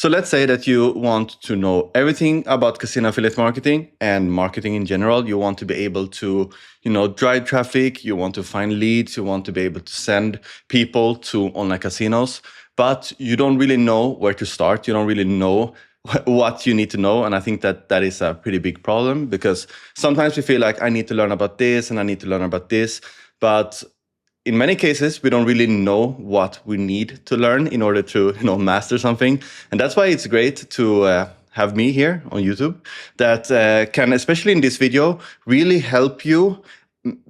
So let's say that you want to know everything about casino affiliate marketing and marketing in general. You want to be able to, drive traffic. You want to find leads. You want to be able to send people to online casinos, but you don't really know where to start. You don't really know what you need to know. And I think that is a pretty big problem, because sometimes we feel like I need to learn about this and I need to learn about this, but in many cases, we don't really know what we need to learn in order to, master something. And that's why it's great to have me here on YouTube that can, especially in this video, really help you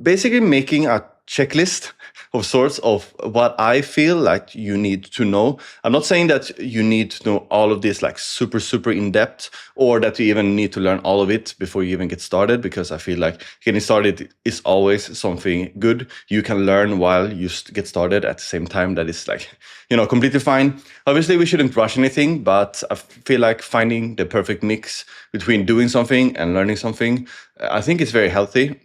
basically making a checklist of sorts of what I feel like you need to know. I'm not saying that you need to know all of this like super in depth, or that you even need to learn all of it before you even get started, because I feel like getting started is always something good you can learn while you get started at the same time. That is like, completely fine. Obviously, we shouldn't rush anything, but I feel like finding the perfect mix between doing something and learning something, I think is very healthy.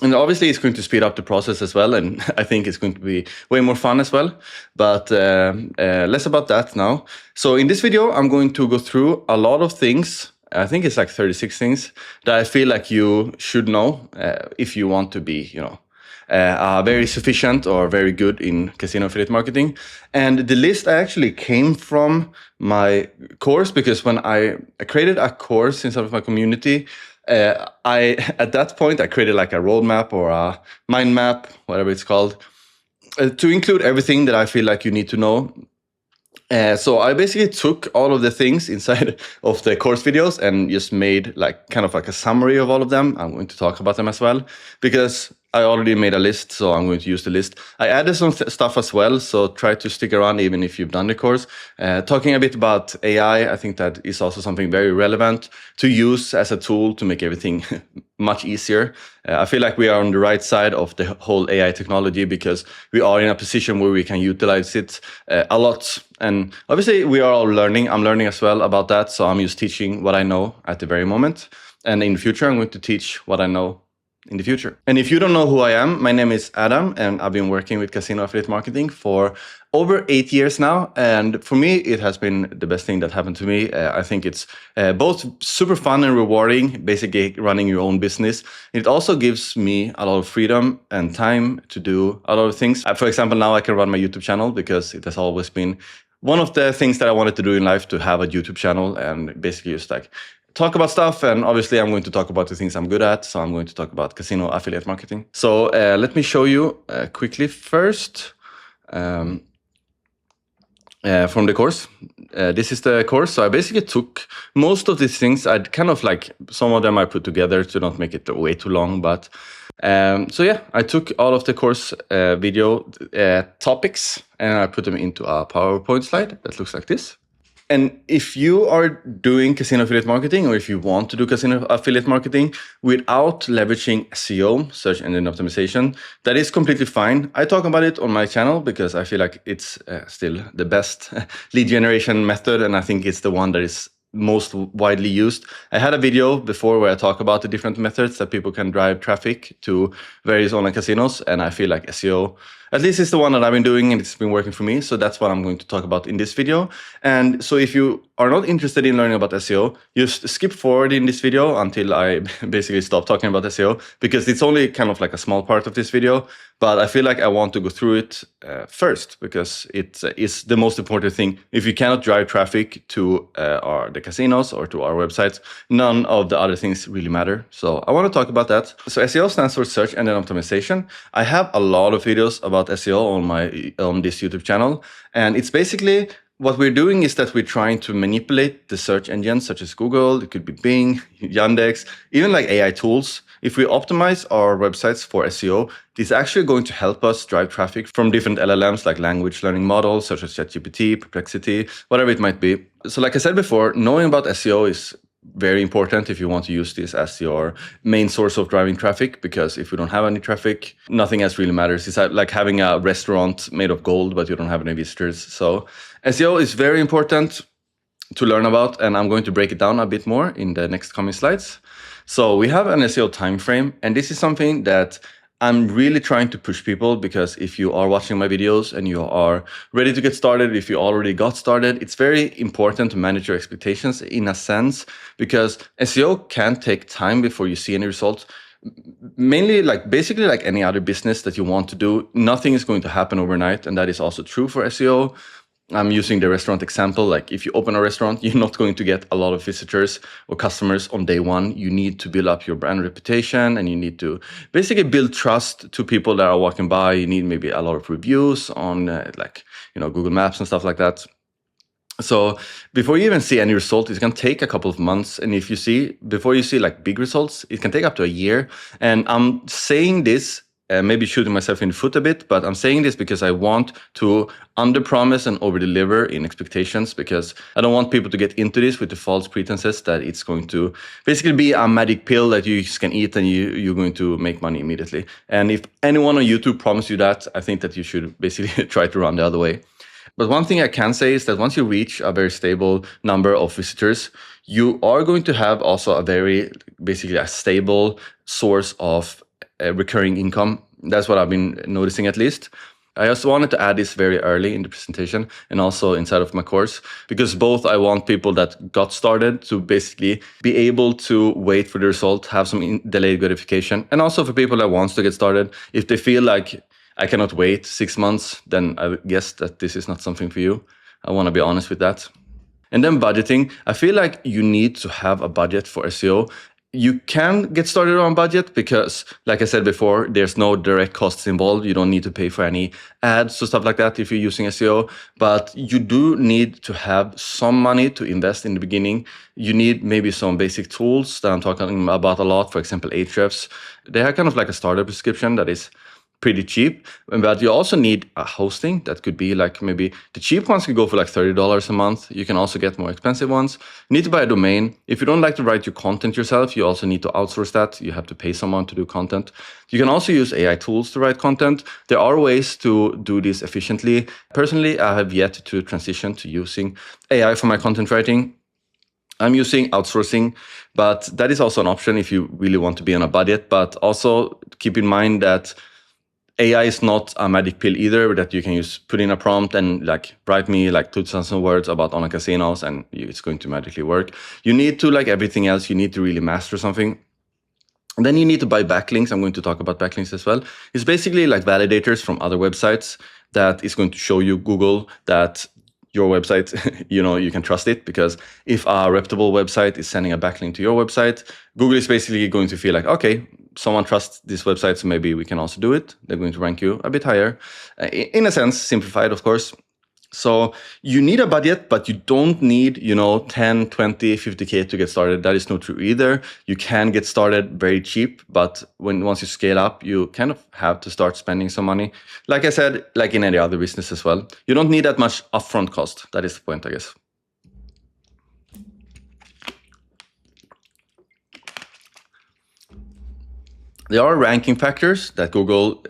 And obviously, it's going to speed up the process as well. And I think it's going to be way more fun as well. But less about that now. So in this video, I'm going to go through a lot of things. I think it's like 36 things that I feel like you should know if you want to be, very sufficient or very good in casino affiliate marketing. And the list actually came from my course, because when I created a course inside of my community, at that point, I created like a roadmap or a mind map, whatever it's called, to include everything that I feel like you need to know. So I basically took all of the things inside of the course videos and just made like kind of like a summary of all of them. I'm going to talk about them as well, because I already made a list, so I'm going to use the list. I added some stuff as well, so try to stick around even if you've done the course. Talking a bit about AI, I think that is also something very relevant to use as a tool to make everything much easier. I feel like we are on the right side of the whole AI technology, because we are in a position where we can utilize it a lot. And obviously, we are all learning. I'm learning as well about that, so I'm just teaching what I know at the very moment. And in the future, I'm going to teach what I know in the future. And if you don't know who I am, my name is Adam, and I've been working with casino affiliate marketing for over 8 years now. And for me, it has been the best thing that happened to me. I think it's both super fun and rewarding, basically running your own business. It also gives me a lot of freedom and time to do a lot of things. For example, now I can run my YouTube channel, because it has always been one of the things that I wanted to do in life, to have a YouTube channel and basically just like talk about stuff. And obviously I'm going to talk about the things I'm good at. So I'm going to talk about casino affiliate marketing. So let me show you quickly first from the course. This is the course. So I basically took most of these things. I'd kind of like, some of them I put together to not make it way too long. But so yeah, I took all of the course video topics and I put them into a PowerPoint slide that looks like this. And if you are doing casino affiliate marketing, or if you want to do casino affiliate marketing without leveraging SEO, search engine optimization, that is completely fine. I talk about it on my channel because I feel like it's still the best lead generation method. And I think it's the one that is most widely used. I had a video before where I talk about the different methods that people can drive traffic to various online casinos. And I feel like SEO, at least it's the one that I've been doing and it's been working for me. So that's what I'm going to talk about in this video. And so if you are not interested in learning about SEO, just skip forward in this video until I basically stop talking about SEO, because it's only kind of like a small part of this video. But I feel like I want to go through it first, because it is the most important thing. If you cannot drive traffic to the casinos or to our websites, none of the other things really matter. So I want to talk about that. So SEO stands for search engine optimization. I have a lot of videos about SEO on this YouTube channel, and it's basically what we're doing is that we're trying to manipulate the search engines such as Google, it could be Bing, Yandex, even like AI tools. If we optimize our websites for SEO, this is actually going to help us drive traffic from different LLMs like language learning models such as ChatGPT, Perplexity, whatever it might be. So like I said before, knowing about SEO is very important if you want to use this as your main source of driving traffic, because if you don't have any traffic, nothing else really matters. It's like having a restaurant made of gold, but you don't have any visitors. So SEO is very important to learn about, and I'm going to break it down a bit more in the next coming slides. So we have an SEO time frame, and this is something that I'm really trying to push people, because if you are watching my videos and you are ready to get started, if you already got started, it's very important to manage your expectations in a sense, because SEO can take time before you see any results. Mainly, like basically like any other business that you want to do, nothing is going to happen overnight. And that is also true for SEO. I'm using the restaurant example. Like if you open a restaurant, you're not going to get a lot of visitors or customers on day one. You need to build up your brand reputation, and you need to basically build trust to people that are walking by. You need maybe a lot of reviews on Google Maps and stuff like that. So before you even see any result, it can take a couple of months. And if you see, before you see like big results, it can take up to a year. And I'm saying this, maybe shooting myself in the foot a bit, but I'm saying this because I want to under-promise and over-deliver in expectations, because I don't want people to get into this with the false pretenses that it's going to basically be a magic pill that you just can eat and you're going to make money immediately. And if anyone on YouTube promises you that, I think that you should basically try to run the other way. But one thing I can say is that once you reach a very stable number of visitors, you are going to have also basically a stable source of recurring income. That's what I've been noticing, at least. I also wanted to add this very early in the presentation and also inside of my course, because both I want people that got started to basically be able to wait for the result, have some delayed gratification, and also for people that wants to get started, if they feel like I cannot wait 6 months, then I guess that this is not something for you. I want to be honest with that. And then budgeting. I feel like you need to have a budget for SEO. You can get started on budget because, like I said before, there's no direct costs involved. You don't need to pay for any ads or stuff like that if you're using SEO. But you do need to have some money to invest in the beginning. You need maybe some basic tools that I'm talking about a lot. For example, Ahrefs. They have kind of like a starter prescription that is pretty cheap, but you also need a hosting that could be like, maybe the cheap ones could go for like $30 a month. You can also get more expensive ones. You need to buy a domain. If you don't like to write your content yourself, you also need to outsource that. You have to pay someone to do content. You can also use AI tools to write content. There are ways to do this efficiently. Personally, I have yet to transition to using AI for my content writing. I'm using outsourcing, but that is also an option if you really want to be on a budget. But also keep in mind that AI is not a magic pill either, that you can just put in a prompt and like write me like 2,000 words about online casinos and it's going to magically work. You need to, like everything else, you need to really master something. And then you need to buy backlinks. I'm going to talk about backlinks as well. It's basically like validators from other websites that is going to show you Google that your website, you can trust it, because if a reputable website is sending a backlink to your website, Google is basically going to feel like, okay, someone trusts this website, so maybe we can also do it. They're going to rank you a bit higher. In a sense, simplified, of course. So you need a budget, but you don't need, 10, 20, 50K to get started. That is not true either. You can get started very cheap, but once you scale up, you kind of have to start spending some money. Like I said, like in any other business as well, you don't need that much upfront cost. That is the point, I guess. There are ranking factors that Google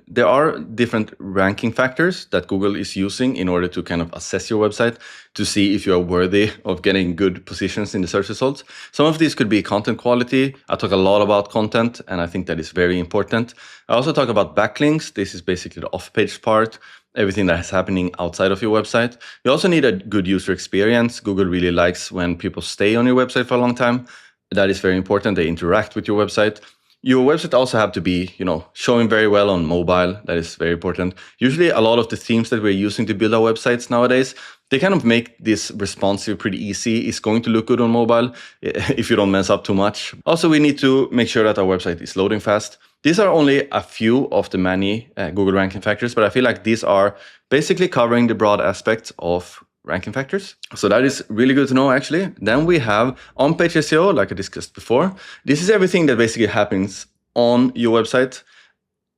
there are different ranking factors that Google is using in order to kind of assess your website to see if you are worthy of getting good positions in the search results. Some of these could be content quality. I talk a lot about content, and I think that is very important. I also talk about backlinks. This is basically the off-page part, everything that is happening outside of your website. You also need a good user experience. Google really likes when people stay on your website for a long time. That is very important. They interact with your website. Your website also have to be, showing very well on mobile. That is very important. Usually a lot of the themes that we're using to build our websites nowadays, they kind of make this responsive pretty easy. It's going to look good on mobile if you don't mess up too much. Also, we need to make sure that our website is loading fast. These are only a few of the many Google ranking factors, but I feel like these are basically covering the broad aspects of ranking factors. So that is really good to know, actually. Then we have on-page SEO, like I discussed before. This is everything that basically happens on your website.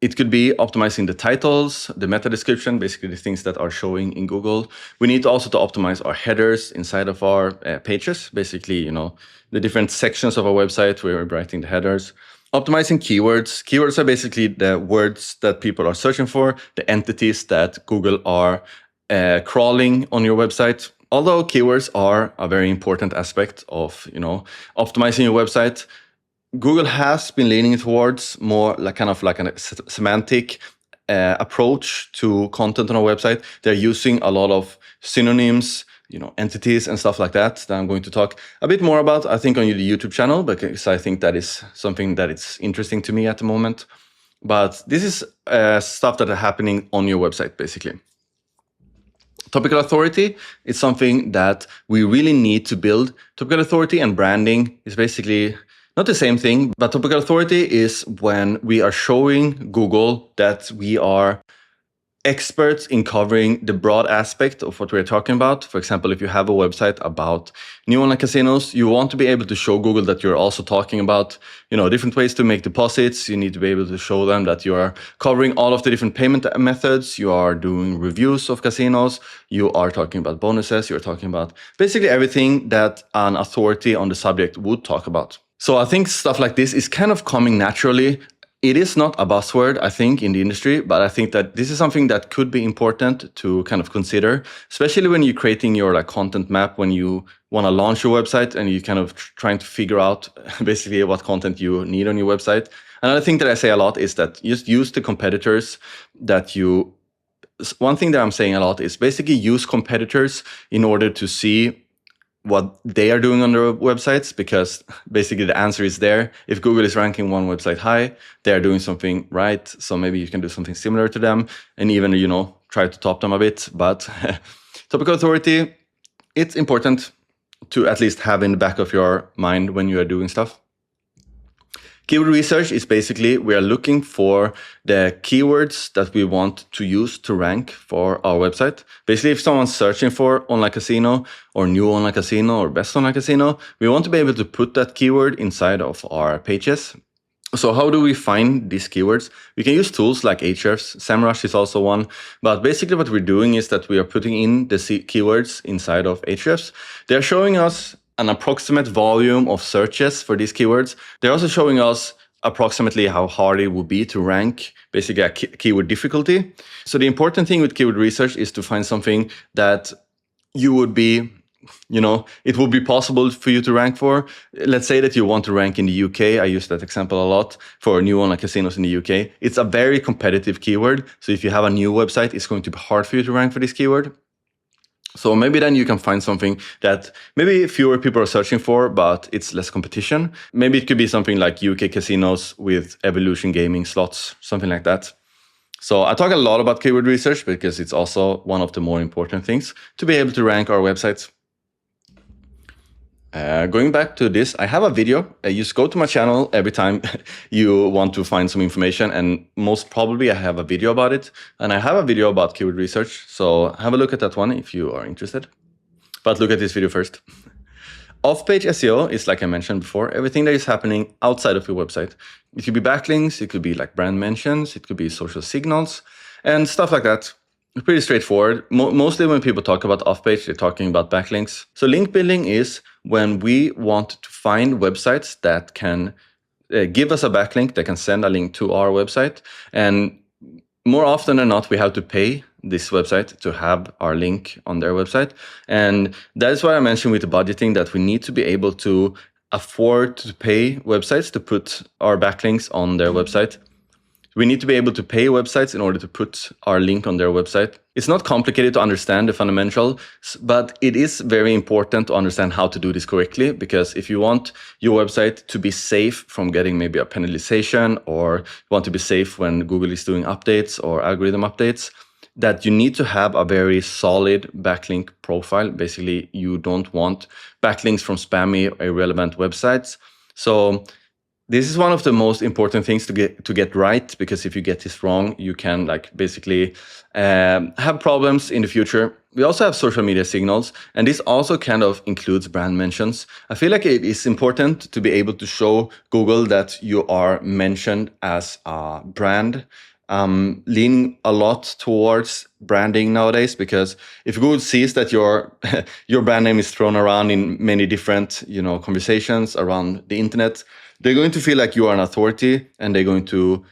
It could be optimizing the titles, the meta description, basically the things that are showing in Google. We need also to optimize our headers inside of our pages, basically, the different sections of our website where we're writing the headers. Optimizing keywords. Keywords are basically the words that people are searching for, the entities that Google are crawling on your website. Although keywords are a very important aspect of, optimizing your website, Google has been leaning towards more like kind of like a semantic approach to content on our website. They're using a lot of synonyms, entities and stuff like that I'm going to talk a bit more about, I think, on the YouTube channel, because I think that is something that is interesting to me at the moment. But this is stuff that are happening on your website, basically. Topical authority is something that we really need to build. Topical authority and branding is basically not the same thing, but topical authority is when we are showing Google that we are experts in covering the broad aspect of what we're talking about. For example, if you have a website about new online casinos, you want to be able to show Google that you're also talking about, different ways to make deposits. You need to be able to show them that you are covering all of the different payment methods. You are doing reviews of casinos. You are talking about bonuses. You're talking about basically everything that an authority on the subject would talk about. So I think stuff like this is kind of coming naturally. It is not a buzzword, I think, in the industry, but I think that this is something that could be important to kind of consider, especially when you're creating your content map, when you want to launch your website and you kind of trying to figure out basically what content you need on your website. Another thing that I say a lot is that just use the competitors that you... One thing that I'm saying a lot is basically use competitors in order to see what they are doing on their websites, because basically the answer is there. If Google is ranking one website high, they're doing something right. So maybe you can do something similar to them and even, try to top them a bit. But topical authority, it's important to at least have in the back of your mind when you are doing stuff. Keyword research is basically we are looking for the keywords that we want to use to rank for our website. Basically, if someone's searching for online casino or new online casino or best online casino, we want to be able to put that keyword inside of our pages. So how do we find these keywords? We can use tools like Ahrefs. SEMrush is also one. But basically what we're doing is that we are putting in the keywords inside of Ahrefs. They're showing us an approximate volume of searches for these keywords. They're also showing us approximately how hard it would be to rank, basically a keyword difficulty. So the important thing with keyword research is to find something that you would be, it would be possible for you to rank for. Let's say that you want to rank in the UK. I use that example a lot for new online casinos in the UK. It's a very competitive keyword. So if you have a new website, it's going to be hard for you to rank for this keyword. So maybe then you can find something that maybe fewer people are searching for, but it's less competition. Maybe it could be something like UK casinos with Evolution Gaming slots, something like that. So I talk a lot about keyword research because it's also one of the more important things to be able to rank our websites. Going back to this, I have a video. You just go to my channel every time you want to find some information, and most probably I have a video about it. And I have a video about keyword research, so have a look at that one if you are interested. But look at this video first. Off-page SEO is, like I mentioned before, everything that is happening outside of your website. It could be backlinks, it could be like brand mentions, it could be social signals, and stuff like that. Pretty straightforward. Mostly when people talk about off-page, they're talking about backlinks. So link building is when we want to find websites that can give us a backlink, that can send a link to our website. And more often than not, we have to pay this website to have our link on their website. And that is why I mentioned with the budgeting that we need to be able to afford to pay websites to put our backlinks on their website. We need to be able to pay websites in order to put our link on their website. It's not complicated to understand the fundamentals, but it is very important to understand how to do this correctly, because if you want your website to be safe from getting maybe a penalization, or you want to be safe when Google is doing updates or algorithm updates, that you need to have a very solid backlink profile. Basically, you don't want backlinks from spammy, irrelevant websites. So this is one of the most important things to get right, because if you get this wrong, you can basically have problems in the future. We also have social media signals, and this also kind of includes brand mentions. I feel like it is important to be able to show Google that you are mentioned as a brand. Leaning a lot towards branding nowadays, because if Google sees that your brand name is thrown around in many different conversations around the internet, they're going to feel like you are an authority, and they're going to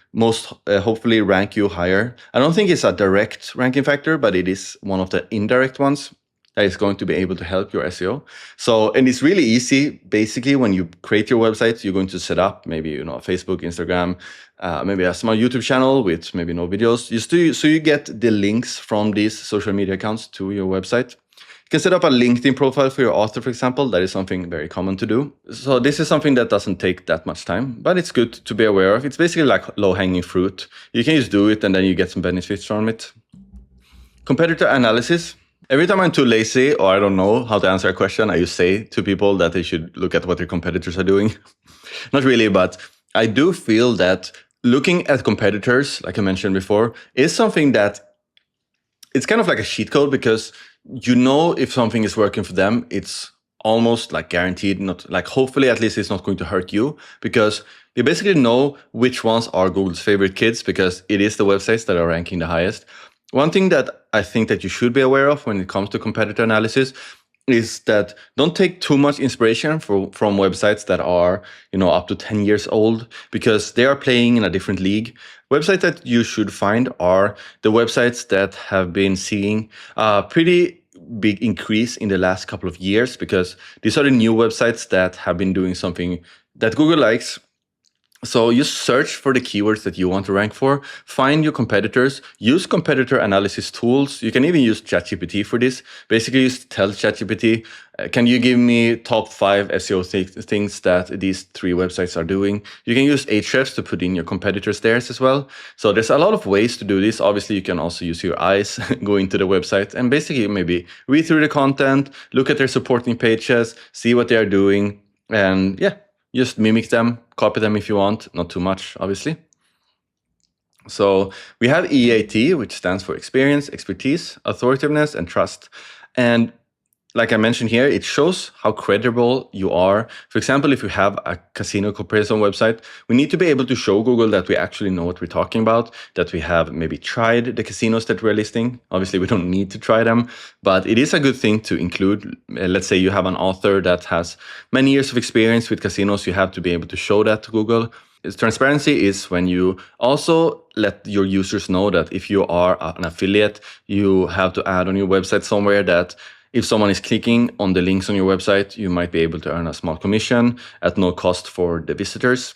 hopefully rank you higher. I don't think it's a direct ranking factor, but it is one of the indirect ones. that is going to be able to help your SEO. So, and it's really easy. Basically, when you create your website, you're going to set up maybe, Facebook, Instagram, maybe a small YouTube channel with maybe no videos. So you get the links from these social media accounts to your website. You can set up a LinkedIn profile for your author, for example. That is something very common to do. So this is something that doesn't take that much time, but it's good to be aware of. It's basically like low-hanging fruit. You can just do it and then you get some benefits from it. Competitor analysis. Every time I'm too lazy or I don't know how to answer a question, I just say to people that they should look at what their competitors are doing. Not really, but I do feel that looking at competitors, like I mentioned before, is something that it's kind of like a cheat code, because if something is working for them, it's almost like guaranteed, not like hopefully at least it's not going to hurt you, because you basically know which ones are Google's favorite kids, because it is the websites that are ranking the highest. One thing that I think that you should be aware of when it comes to competitor analysis is that don't take too much inspiration from websites that are, up to 10 years old, because they are playing in a different league. Websites that you should find are the websites that have been seeing a pretty big increase in the last couple of years, because these are the new websites that have been doing something that Google likes. So you search for the keywords that you want to rank for, find your competitors, use competitor analysis tools. You can even use ChatGPT for this. Basically, just tell ChatGPT, can you give me top 5 SEO things that these 3 websites are doing? You can use Ahrefs to put in your competitors there as well. So there's a lot of ways to do this. Obviously, you can also use your eyes, go into the website and basically maybe read through the content, look at their supporting pages, see what they are doing, and just mimic them, copy them if you want, not too much, obviously. So we have EAT, which stands for experience, expertise, authoritativeness, and trust. And like I mentioned here, it shows how credible you are. For example, if you have a casino comparison website, we need to be able to show Google that we actually know what we're talking about, that we have maybe tried the casinos that we're listing. Obviously, we don't need to try them, but it is a good thing to include. Let's say you have an author that has many years of experience with casinos. You have to be able to show that to Google. Transparency is when you also let your users know that if you are an affiliate, you have to add on your website somewhere that if someone is clicking on the links on your website, you might be able to earn a small commission at no cost for the visitors.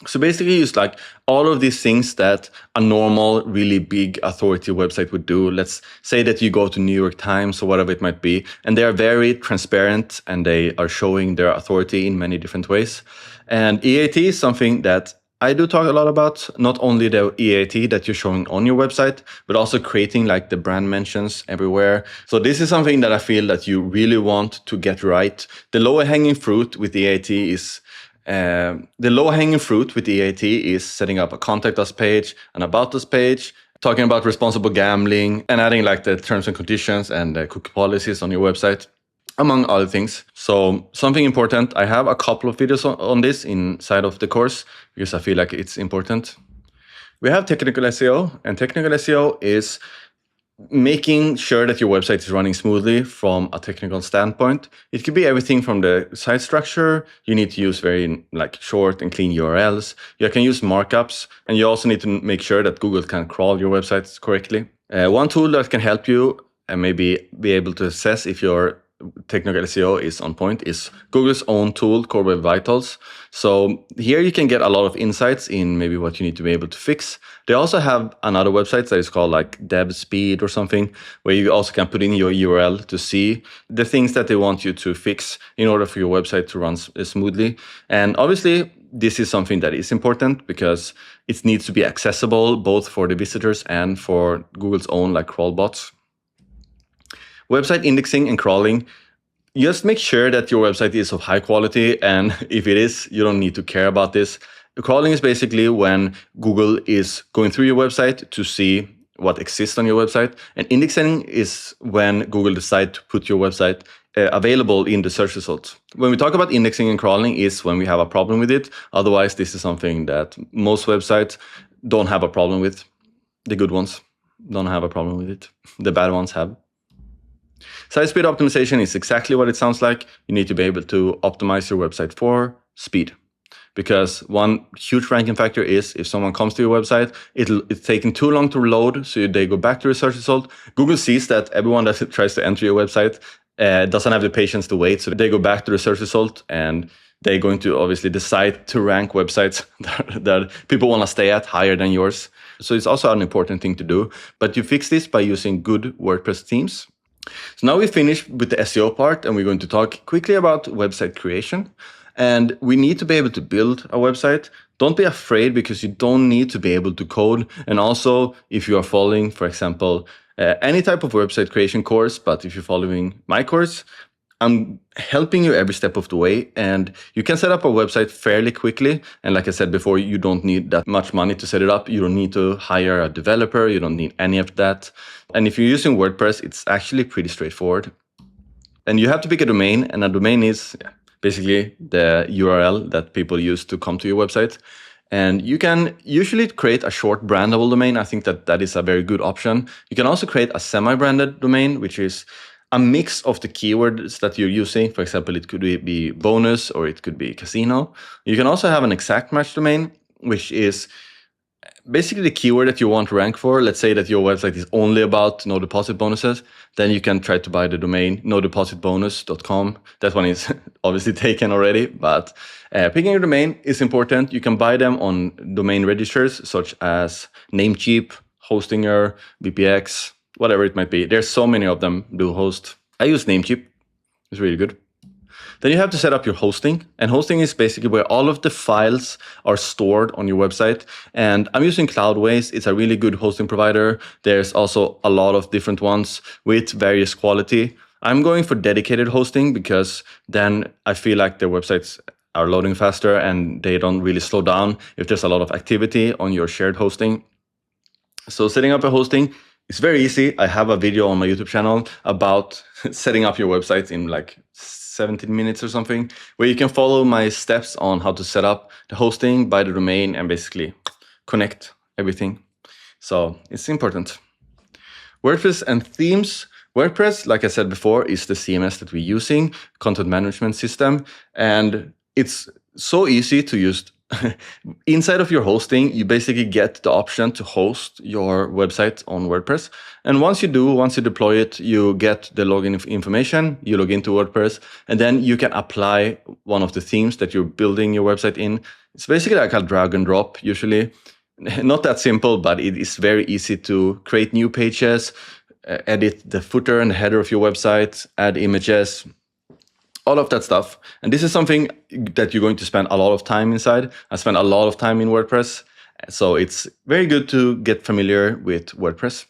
So basically, it's like all of these things that a normal, really big authority website would do. Let's say that you go to New York Times or whatever it might be, and they are very transparent and they are showing their authority in many different ways. And EAT is something that I do talk a lot about, not only the EAT that you're showing on your website, but also creating like the brand mentions everywhere. So this is something that I feel that you really want to get right. The lower hanging fruit with EAT is setting up a contact us page, an about us page, talking about responsible gambling, and adding like the terms and conditions and the cookie policies on your website, among other things. So something important, I have a couple of videos on this inside of the course because I feel like it's important. We have technical SEO, and technical SEO is making sure that your website is running smoothly from a technical standpoint. It could be everything from the site structure. You need to use very like short and clean URLs. You can use markups, and you also need to make sure that Google can crawl your websites correctly. One tool that can help you and maybe be able to assess if your technical SEO is on point is Google's own tool, Core Web Vitals. So here you can get a lot of insights in maybe what you need to be able to fix. They also have another website that is called like Dev Speed or something, where you also can put in your URL to see the things that they want you to fix in order for your website to run smoothly. And obviously, this is something that is important because it needs to be accessible both for the visitors and for Google's own like crawl bots. Website indexing and crawling. Just make sure that your website is of high quality, and if it is, you don't need to care about this. Crawling is basically when Google is going through your website to see what exists on your website, and indexing is when Google decides to put your website available in the search results. When we talk about indexing and crawling is when we have a problem with it. Otherwise, this is something that most websites don't have a problem with. The good ones don't have a problem with it. The bad ones have. Site speed optimization is exactly what it sounds like. You need to be able to optimize your website for speed. because one huge ranking factor is if someone comes to your website, it's taking too long to load, so they go back to the search result. Google sees that everyone that tries to enter your website doesn't have the patience to wait, so they go back to the search result, and they're going to obviously decide to rank websites that people want to stay at higher than yours. So it's also an important thing to do, but you fix this by using good WordPress themes. So now we finished with the SEO part, and we're going to talk quickly about website creation. And we need to be able to build a website. Don't be afraid, because you don't need to be able to code. And also, if you are following, for example, any type of website creation course, but if you're following my course, I'm helping you every step of the way, and you can set up a website fairly quickly. And like I said before, you don't need that much money to set it up. You don't need to hire a developer. You don't need any of that. And if you're using WordPress, it's actually pretty straightforward. And you have to pick a domain, and a domain is basically the URL that people use to come to your website. And you can usually create a short brandable domain. I think that is a very good option. You can also create a semi-branded domain, which is a mix of the keywords that you're using. For example, it could be bonus, or it could be casino. You can also have an exact match domain, which is basically the keyword that you want to rank for. Let's say that your website is only about no deposit bonuses. Then you can try to buy the domain nodepositbonus.com. That one is obviously taken already, but picking a domain is important. You can buy them on domain registers such as Namecheap, Hostinger, VPX, whatever it might be. There's so many of them do host. I use Namecheap. It's really good. Then you have to set up your hosting, and hosting is basically where all of the files are stored on your website. And I'm using Cloudways. It's a really good hosting provider. There's also a lot of different ones with various quality. I'm going for dedicated hosting, because then I feel like the websites are loading faster and they don't really slow down if there's a lot of activity on your shared hosting. So setting up a hosting is very easy. I have a video on my YouTube channel about setting up your website in like 17 minutes or something, where you can follow my steps on how to set up the hosting, buy the domain, and basically connect everything. So it's important. WordPress and themes. WordPress, like I said before, is the CMS that we're using, content management system, and it's so easy to use. Inside of your hosting, you basically get the option to host your website on WordPress. And once you deploy it, you get the login information, you log into WordPress, and then you can apply one of the themes that you're building your website in. It's basically like a drag and drop, usually. Not that simple, but it is very easy to create new pages, edit the footer and the header of your website, add images, all of that stuff. And this is something that you're going to spend a lot of time inside. I spend a lot of time in WordPress, so it's very good to get familiar with WordPress.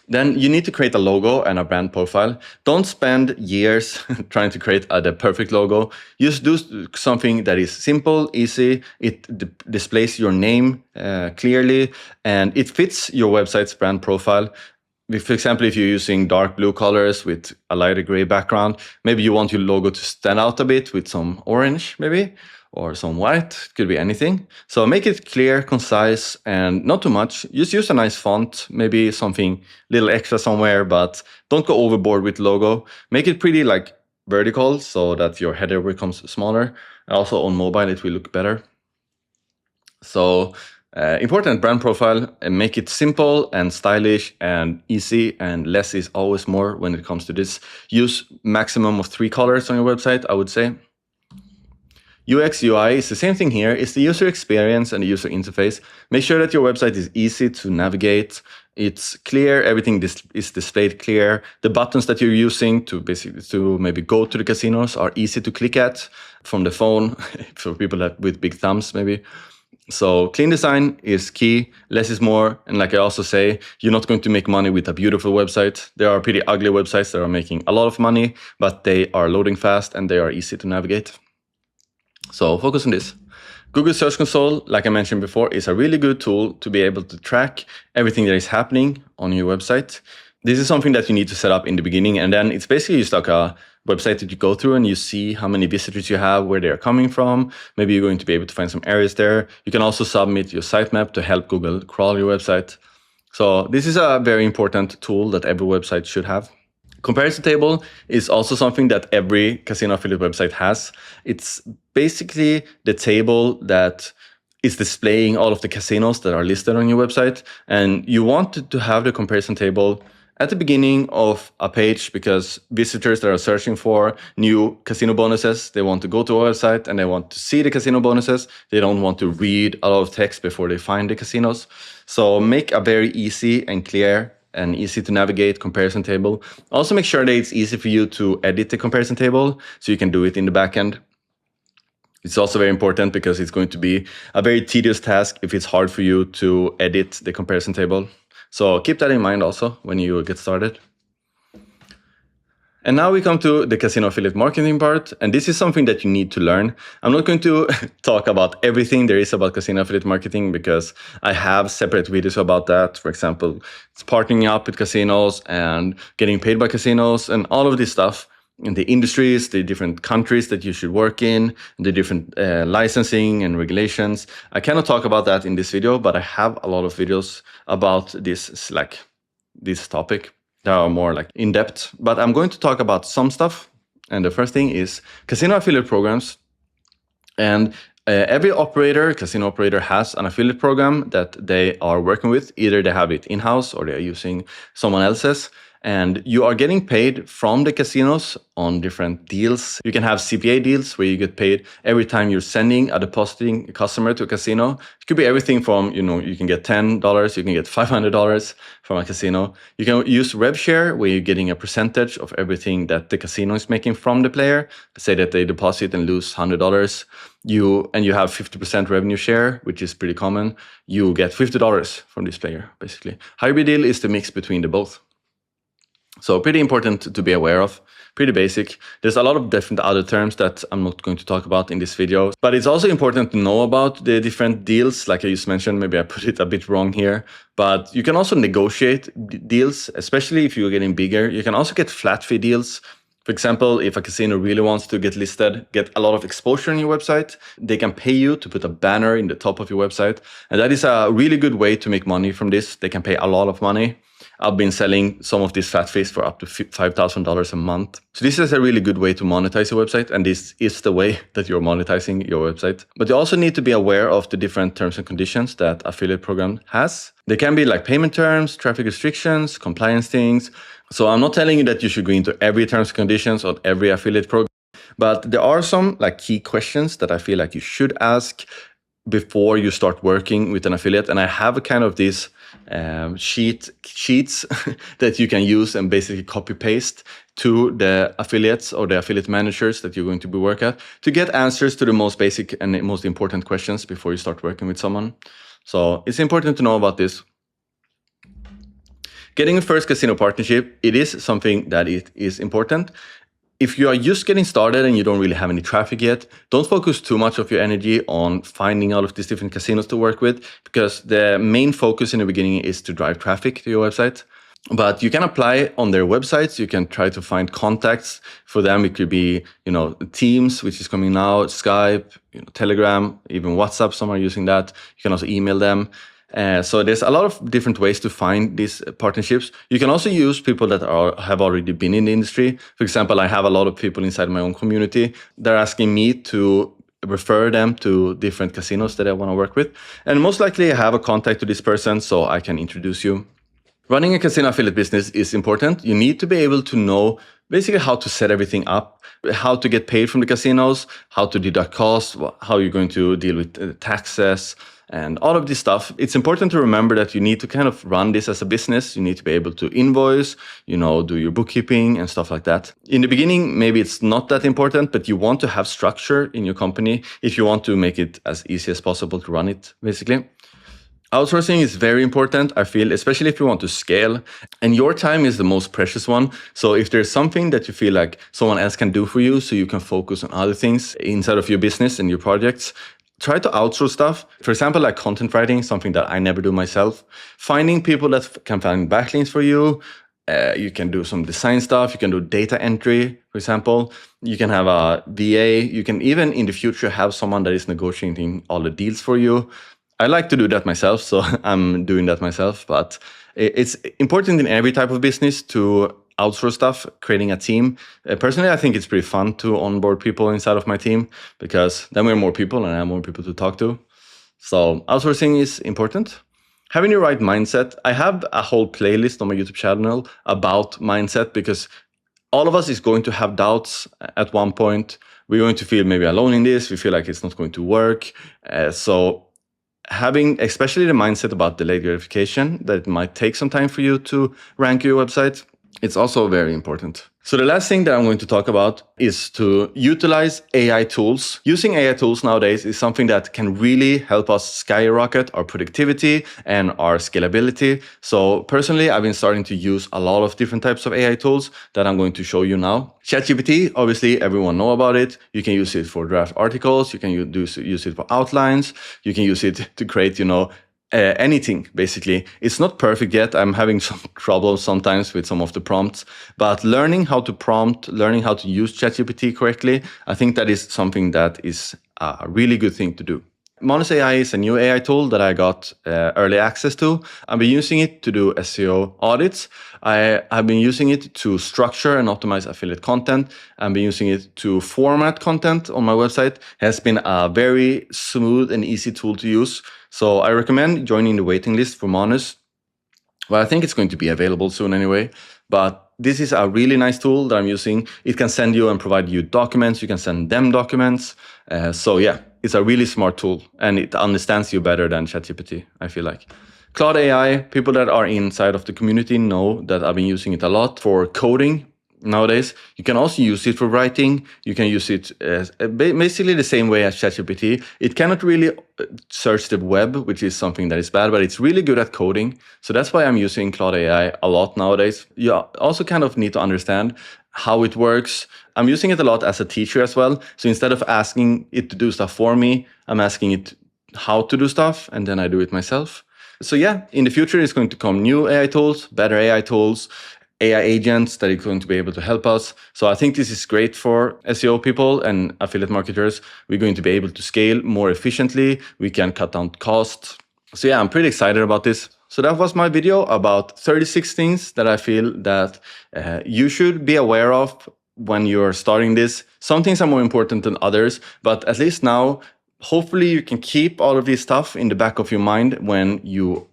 Then you need to create a logo and a brand profile. Don't spend years trying to create the perfect logo. Just do something that is simple, easy. It displays your name clearly, and it fits your website's brand profile. For example, if you're using dark blue colors with a lighter gray background, maybe you want your logo to stand out a bit with some orange, maybe, or some white. It could be anything. So make it clear, concise, and not too much. Just use a nice font, maybe something little extra somewhere, but don't go overboard with logo. Make it pretty like vertical so that your header becomes smaller. Also on mobile, it will look better. So important brand profile, and make it simple and stylish and easy, and less is always more when it comes to this. Use maximum of 3 colors on your website, I would say. UX, UI is the same thing here. It's the user experience and the user interface. Make sure that your website is easy to navigate. It's clear, everything is displayed clear. The buttons that you're using to maybe go to the casinos are easy to click at from the phone, for people with big thumbs maybe. So clean design is key, less is more. And like I also say, you're not going to make money with a beautiful website. There are pretty ugly websites that are making a lot of money, but they are loading fast and they are easy to navigate. So focus on this. Google Search Console, like I mentioned before, is a really good tool to be able to track everything that is happening on your website. This is something that you need to set up in the beginning, and then it's basically just like a website that you go through and you see how many visitors you have, where they're coming from. Maybe you're going to be able to find some areas there. You can also submit your sitemap to help Google crawl your website. So this is a very important tool that every website should have. Comparison table is also something that every casino affiliate website has. It's basically the table that is displaying all of the casinos that are listed on your website. And you want to have the comparison table at the beginning of a page because visitors that are searching for new casino bonuses, they want to go to a website and they want to see the casino bonuses. They don't want to read a lot of text before they find the casinos. So make a very easy and clear and easy to navigate comparison table. Also make sure that it's easy for you to edit the comparison table so you can do it in the backend. It's also very important because it's going to be a very tedious task if it's hard for you to edit the comparison table. So keep that in mind also when you get started. And now we come to the casino affiliate marketing part. And this is something that you need to learn. I'm not going to talk about everything there is about casino affiliate marketing because I have separate videos about that. For example, it's partnering up with casinos and getting paid by casinos and all of this stuff. In the industries, the different countries that you should work in, the different licensing and regulations. I cannot talk about that in this video, but I have a lot of videos about this topic that are more in depth. But I'm going to talk about some stuff. And the first thing is casino affiliate programs. And every casino operator has an affiliate program that they are working with. Either they have it in-house or they are using someone else's. And you are getting paid from the casinos on different deals. You can have CPA deals where you get paid every time you're sending a depositing customer to a casino. It could be everything from, you can get $10, you can get $500 from a casino. You can use rev share where you're getting a percentage of everything that the casino is making from the player. Say that they deposit and lose $100. You have 50% revenue share, which is pretty common. You get $50 from this player, basically. Hybrid deal is the mix between the both. So pretty important to be aware of, pretty basic. There's a lot of different other terms that I'm not going to talk about in this video, but it's also important to know about the different deals. Like I just mentioned, maybe I put it a bit wrong here, but you can also negotiate deals, especially if you're getting bigger. You can also get flat fee deals. For example, if a casino really wants to get listed, get a lot of exposure on your website, they can pay you to put a banner in the top of your website. And that is a really good way to make money from this. They can pay a lot of money. I've been selling some of these flat fees for up to $5,000 a month. So this is a really good way to monetize your website. And this is the way that you're monetizing your website. But you also need to be aware of the different terms and conditions that affiliate program has. They can be like payment terms, traffic restrictions, compliance things. So I'm not telling you that you should go into every terms and conditions of every affiliate program, but there are some key questions that I feel like you should ask before you start working with an affiliate. And I have a kind of these sheets that you can use and basically copy paste to the affiliates or the affiliate managers that you're going to be working at to get answers to the most basic and most important questions before you start working with someone. So it's important to know about this. Getting a first casino partnership, it is something that it is important. If you are just getting started and you don't really have any traffic yet, don't focus too much of your energy on finding all of these different casinos to work with, because the main focus in the beginning is to drive traffic to your website. But you can apply on their websites. You can try to find contacts for them. It could be, Teams, which is coming now, Skype, Telegram, even WhatsApp. Some are using that. You can also email them. So there's a lot of different ways to find these partnerships. You can also use people that have already been in the industry. For example, I have a lot of people inside my own community. They're asking me to refer them to different casinos that I want to work with. And most likely I have a contact to this person, so I can introduce you. Running a casino affiliate business is important. You need to be able to know basically how to set everything up, how to get paid from the casinos, how to deduct costs, how you're going to deal with taxes, and all of this stuff. It's important to remember that you need to kind of run this as a business. You need to be able to invoice, do your bookkeeping and stuff like that. In the beginning, maybe it's not that important, but you want to have structure in your company if you want to make it as easy as possible to run it, basically. Outsourcing is very important, I feel, especially if you want to scale. And your time is the most precious one. So if there's something that you feel like someone else can do for you so you can focus on other things inside of your business and your projects, try to outsource stuff. For example, like content writing, something that I never do myself. Finding people that can find backlinks for you. You can do some design stuff. You can do data entry, for example. You can have a VA. You can even in the future have someone that is negotiating all the deals for you. I like to do that myself, so I'm doing that myself. But it's important in every type of business to outsource stuff, creating a team. Personally, I think it's pretty fun to onboard people inside of my team because then we're more people and I have more people to talk to. So outsourcing is important. Having the right mindset. I have a whole playlist on my YouTube channel about mindset because all of us is going to have doubts at one point. We're going to feel maybe alone in this. We feel like it's not going to work. So having especially the mindset about delayed gratification, that it might take some time for you to rank your website, it's also very important. So the last thing that I'm going to talk about is to utilize AI tools. Using AI tools nowadays is something that can really help us skyrocket our productivity and our scalability. So personally, I've been starting to use a lot of different types of AI tools that I'm going to show you now. ChatGPT, obviously everyone know about it. You can use it for draft articles. You can use it for outlines. You can use it to create, anything, basically. It's not perfect yet. I'm having some troubles sometimes with some of the prompts, but learning how to prompt, learning how to use ChatGPT correctly, I think that is something that is a really good thing to do. Monus AI is a new AI tool that I got early access to. I've been using it to do SEO audits. I have been using it to structure and optimize affiliate content. I've been using it to format content on my website. It has been a very smooth and easy tool to use. So I recommend joining the waiting list for Monus. Well, I think it's going to be available soon anyway, but this is a really nice tool that I'm using. It can send you and provide you documents. You can send them documents. So yeah, it's a really smart tool and it understands you better than ChatGPT, I feel like. Cloud AI, people that are inside of the community know that I've been using it a lot for coding nowadays. You can also use it for writing. You can use it as basically the same way as ChatGPT. It cannot really search the web, which is something that is bad, but it's really good at coding. So that's why I'm using Cloud AI a lot nowadays. You also kind of need to understand how it works. I'm using it a lot as a teacher as well. So instead of asking it to do stuff for me, I'm asking it how to do stuff, and then I do it myself. So yeah, in the future, it's going to come new AI tools, better AI tools, AI agents that are going to be able to help us. So I think this is great for SEO people and affiliate marketers. We're going to be able to scale more efficiently. We can cut down costs. So yeah, I'm pretty excited about this. So that was my video about 36 things that I feel that you should be aware of when you're starting this. Some things are more important than others, but at least now, hopefully you can keep all of this stuff in the back of your mind when you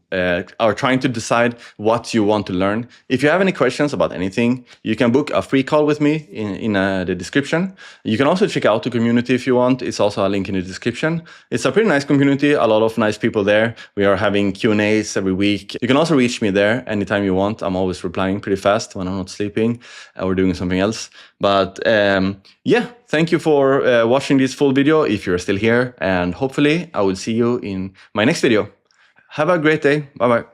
are trying to decide what you want to learn. If you have any questions about anything, you can book a free call with me in the description. You can also check out the community if you want. It's also a link in the description. It's a pretty nice community, a lot of nice people there. We are having Q&As every week. You can also reach me there anytime you want. I'm always replying pretty fast when I'm not sleeping or doing something else. But yeah, thank you for watching this full video if you're still here. And hopefully I will see you in my next video. Have a great day. Bye-bye.